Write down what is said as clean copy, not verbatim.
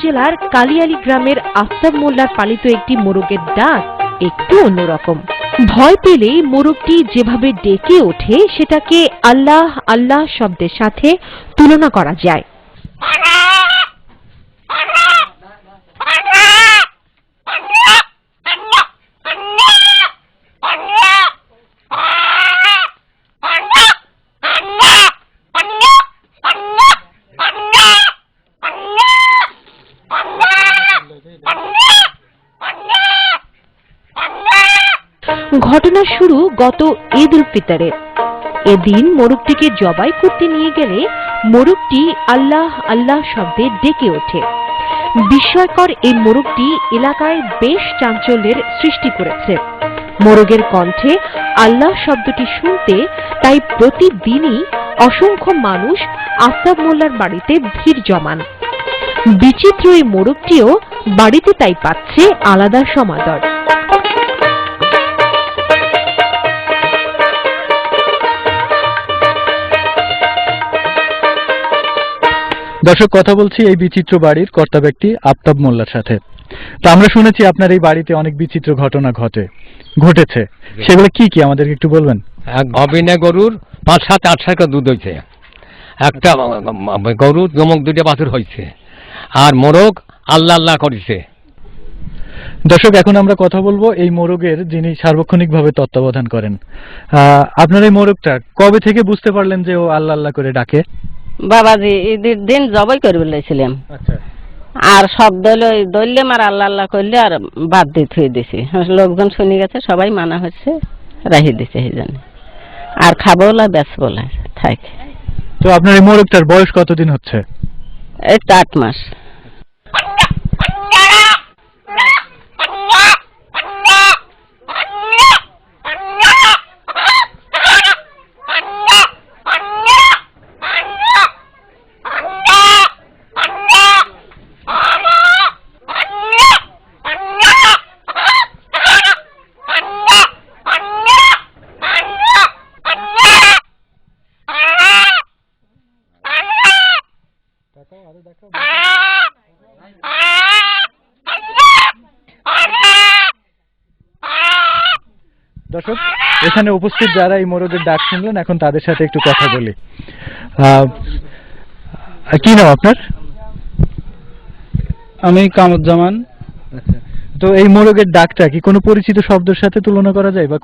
জেলার কালিয়ালী গ্রামের আফতাব মোল্লার পালিত একটি মোরগের ডাক একটু অন্যরকম। ভয় পেলেই মোরগটি যেভাবে ডেকে ওঠে সেটাকে আল্লাহ আল্লাহ শব্দের সাথে তুলনা করা যায়। ঘটনা শুরু গত ঈদ উল ফিতরের। এদিন মোরগটিকে জবাই করতে নিয়ে গেলে মোরগটি আল্লাহ আল্লাহ শব্দে ডেকে ওঠে। বিস্ময়কর এই মোরগটি এলাকায় বেশ চাঞ্চল্যের সৃষ্টি করেছে। মোরগের কণ্ঠে আল্লাহ শব্দটি শুনতে তাই প্রতিদিনই অসংখ্য মানুষ আফতাব মোল্লার বাড়িতে ভিড় জমান। বিচিত্র এই মোরগটিও বাড়িতে তাই পাচ্ছে আলাদা সমাদর। দর্শক, কথা বলছি এই বিচিত্র বাড়ির কর্তা ব্যক্তি আফতাব মোল্লার সাথে। তো আমরা শুনেছি আপনার এই বাড়িতে অনেক বিচিত্র ঘটনা ঘটেছে, সেগুলো কি কি আমাদেরকে একটু বলবেন? এক অবিনে গরুর ৫-৭-৮ দুধ হয়েছে, একটা গরুর জমক 2টা বাছুর হয়েছে, আর মোরগ আল্লাহ আল্লাহ করেছে। দর্শক, এখন আমরা কথা বলবো এই মোরগের যিনি সার্বক্ষণিকভাবে তত্ত্বাবধান করেন। আপনার এই মোরগটা কবে থেকে বুঝতে পারলেন যে ও আল্লাহ আল্লাহ করে ডাকে? বাবাজি ঈদের দিন জবাই করে বলেছিলাম, আর শব্দ দইলাম আর আল্লাহ আল্লাহ করলে আর বাদ দিয়ে থুয়ে দিছি। লোকজন শুনে গেছে, সবাই মানা হচ্ছে, রাহি দিছে এই জন্য। আর খাবো না বেচবো না থাকে। তো আপনার এই মোরগটার বয়স কতদিন হচ্ছে? এই তো 8 মাস। দর্শক, এখানে উপস্থিত যারা এই মোরগের ডাক শুনলেন, এখন তাদের সাথে একটু কথা বলি। কি নাম আপনার? আমি কামরুজ্জামান। তো এই মোরগের ডাকটা কি কোনো পরিচিত শব্দের সাথে তুলনা করা যায় বা